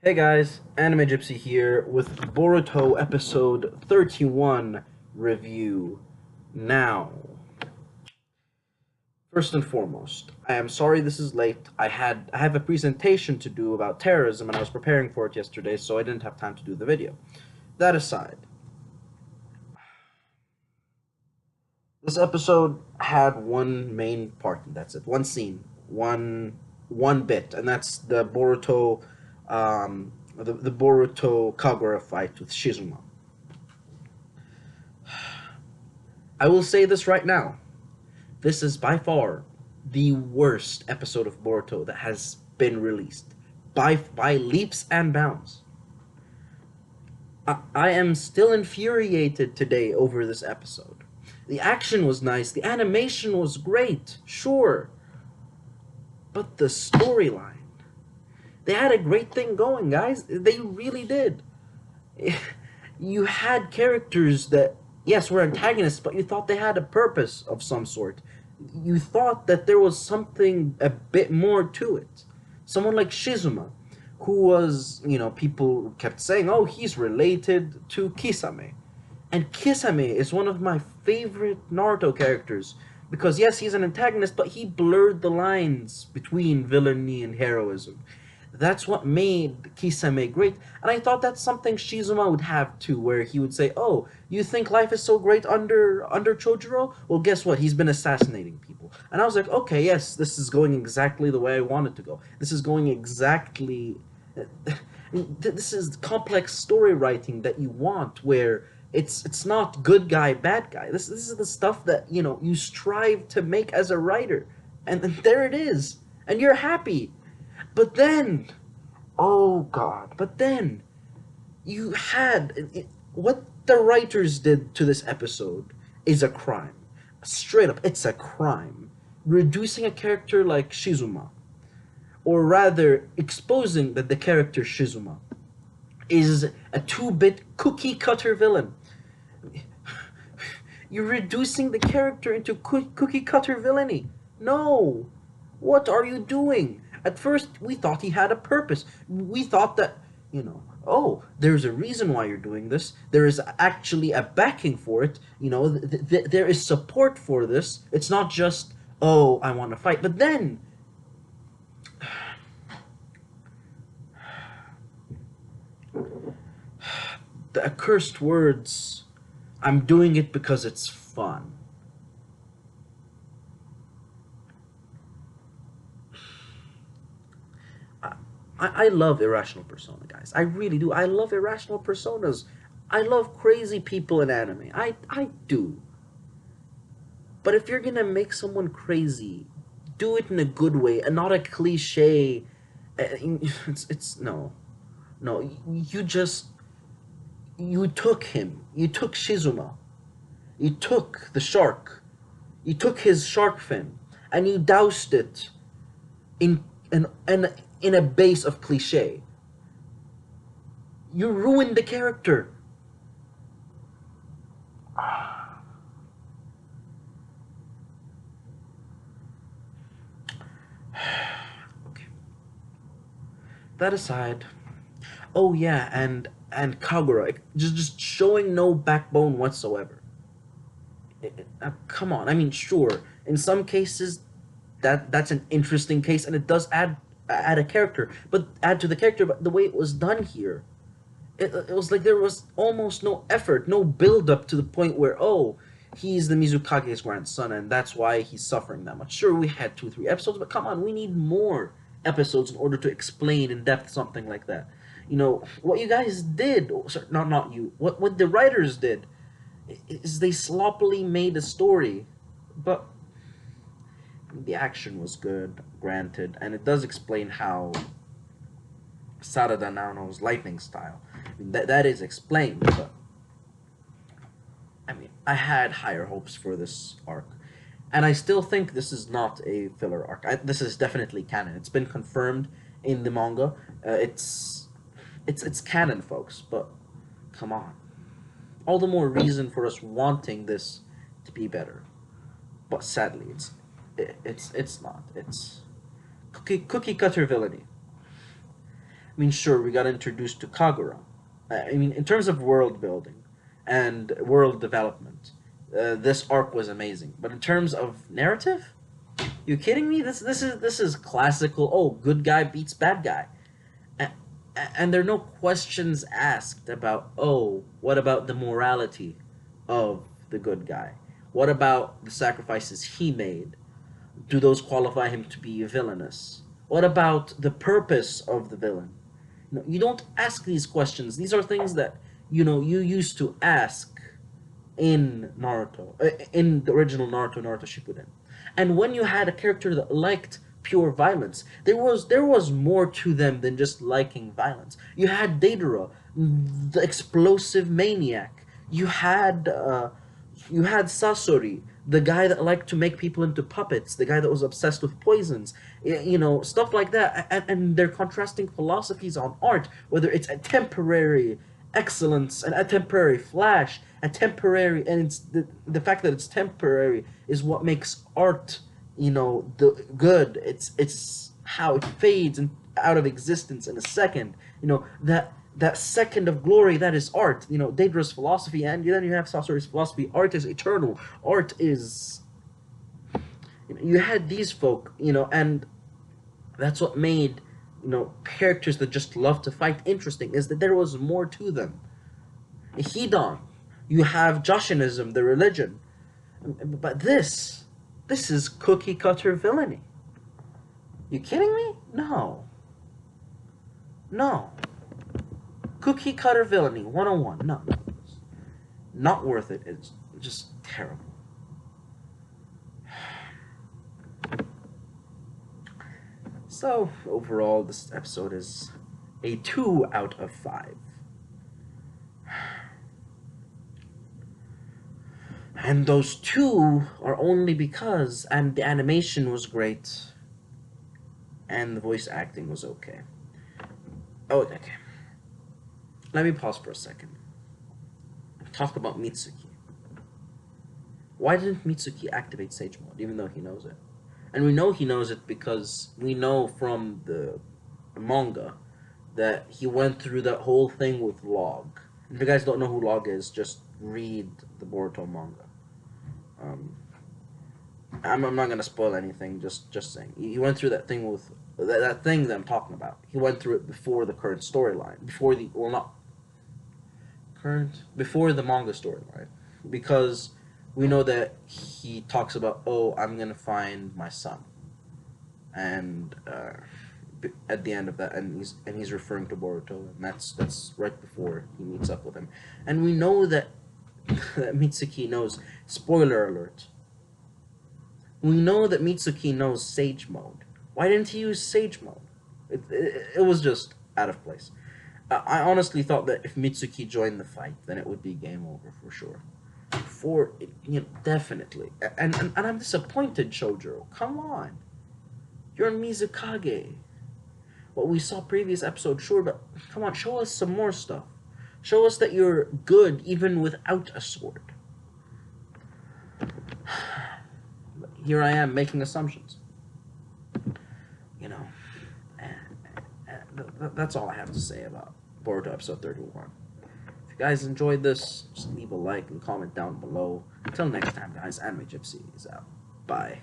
Hey guys, Anime Gypsy here with Boruto episode 31 review. Now, first and foremost, I am sorry this is late. I have a presentation to do about terrorism and I was preparing for it yesterday, so I didn't have time to do the video. That aside, this episode had one main part, and that's it. One scene, one bit, and that's the Boruto Kagura fight with Shizuma. I will say this right now. This is by far the worst episode of Boruto that has been released. By leaps and bounds. I am still infuriated today over this episode. The action was nice, the animation was great, sure. But the storyline. They had a great thing going, guys. They really did. You had characters that, yes, were antagonists, but you thought they had a purpose of some sort. You thought that there was something a bit more to it. Someone like Shizuma, who was, people kept saying, oh, he's related to Kisame. And Kisame is one of my favorite Naruto characters because, yes, he's an antagonist, but he blurred the lines between villainy and heroism. That's what made Kisame great, and I thought that's something Shizuma would have too, where he would say, "Oh, you think life is so great under Chojuro? Well, guess what? He's been assassinating people." And I was like, "Okay, yes, this is going exactly the way I want it to go. This is going exactly. This is complex story writing that you want, where it's not good guy, bad guy. This is the stuff that you strive to make as a writer, and then there it is, and you're happy." But then, oh God, but then you had what the writers did to this episode is a crime. Straight up, it's a crime. Reducing a character like Shizuma, or rather exposing that the character Shizuma is a two-bit cookie cutter villain. You're reducing the character into cookie cutter villainy. No! What are you doing? At first, we thought he had a purpose. We thought that, oh, there's a reason why you're doing this. There is actually a backing for it. There is support for this. It's not just, oh, I want to fight. But then, the accursed words, I'm doing it because it's fun. I love irrational persona, guys. I really do. I love irrational personas. I love crazy people in anime. I do. But if you're gonna make someone crazy, do it in a good way and not a cliche. It's no, no. You took him. You took Shizuma. You took the shark. You took his shark fin, and you doused it in in a base of cliche. You ruined the character. Okay. That aside, oh yeah, and Kagura just showing no backbone whatsoever. Come on, I mean, sure, in some cases that's an interesting case, and it does add a character, but add to the character. But the way it was done here, it was like there was almost no effort, no build up to the point where, oh, he's the Mizukage's grandson and that's why he's suffering that much. Sure, we had 2 3 episodes, but come on, we need more episodes in order to explain in depth something like that. What you guys did, sorry, not you, what the writers did is they sloppily made a story, but the action was good, granted, and it does explain how Sarada now knows lightning style. I mean, that is explained, but I mean, I had higher hopes for this arc, and I still think this is not a filler arc. This is definitely canon. It's been confirmed in the manga. It's canon, folks. But come on, all the more reason for us wanting this to be better. But sadly, it's not. It's cookie cutter villainy. I mean, sure, we got introduced to Kagura. I mean, in terms of world building and world development, this arc was amazing. But in terms of narrative, you kidding me? This is classical. Oh, good guy beats bad guy, and, and there are no questions asked about. Oh, what about the morality of the good guy? What about the sacrifices he made? Do those qualify him to be villainous? What about the purpose of the villain? You don't ask these questions. These are things that you used to ask in Naruto, in the original Naruto Shippuden. And when you had a character that liked pure violence, there was more to them than just liking violence. You had Deidara, the explosive maniac. You had Sasori, the guy that liked to make people into puppets, the guy that was obsessed with poisons, stuff like that. And they're contrasting philosophies on art, whether it's a temporary excellence and a temporary flash, a temporary, and it's the fact that it's temporary is what makes art, the good. It's how it fades and out of existence in a second. That second of glory, that is art. Deidara's philosophy, and then you have Sasori's philosophy. Art is eternal. Art is. You had these folk, and that's what made characters that just love to fight interesting. Is that there was more to them. Hedon, you have Joshinism, the religion, but this is cookie cutter villainy. You kidding me? No. No. Cookie cutter villainy 101. No. Not worth it. It's just terrible. So, overall, this episode is a 2 out of 5. And those 2 are only because, and the animation was great, and the voice acting was okay. Oh, okay. Let me pause for a second. Talk about Mitsuki. Why didn't Mitsuki activate Sage Mode, even though he knows it? And we know he knows it because we know from the manga that he went through that whole thing with Log. And if you guys don't know who Log is, just read the Boruto manga. I'm not gonna spoil anything. Just saying, he went through that thing with that thing that I'm talking about. He went through it before the current storyline, before the manga storyline, because we know that he talks about, oh, I'm gonna find my son, and at the end of that, and he's referring to Boruto, and that's right before he meets up with him, and we know that that Mitsuki knows. Spoiler alert. We know that Mitsuki knows Sage Mode. Why didn't he use Sage Mode? It was just out of place. I honestly thought that if Mitsuki joined the fight, then it would be game over for sure. Definitely. And I'm disappointed, Shojuro. Come on. You're Mizukage. What we saw previous episode, sure, but come on, show us some more stuff. Show us that you're good even without a sword. Here I am making assumptions. That's all I have to say about Boruto episode 31. If you guys enjoyed this, just leave a like and comment down below. Until next time, guys, Anime Gypsy is out. Bye.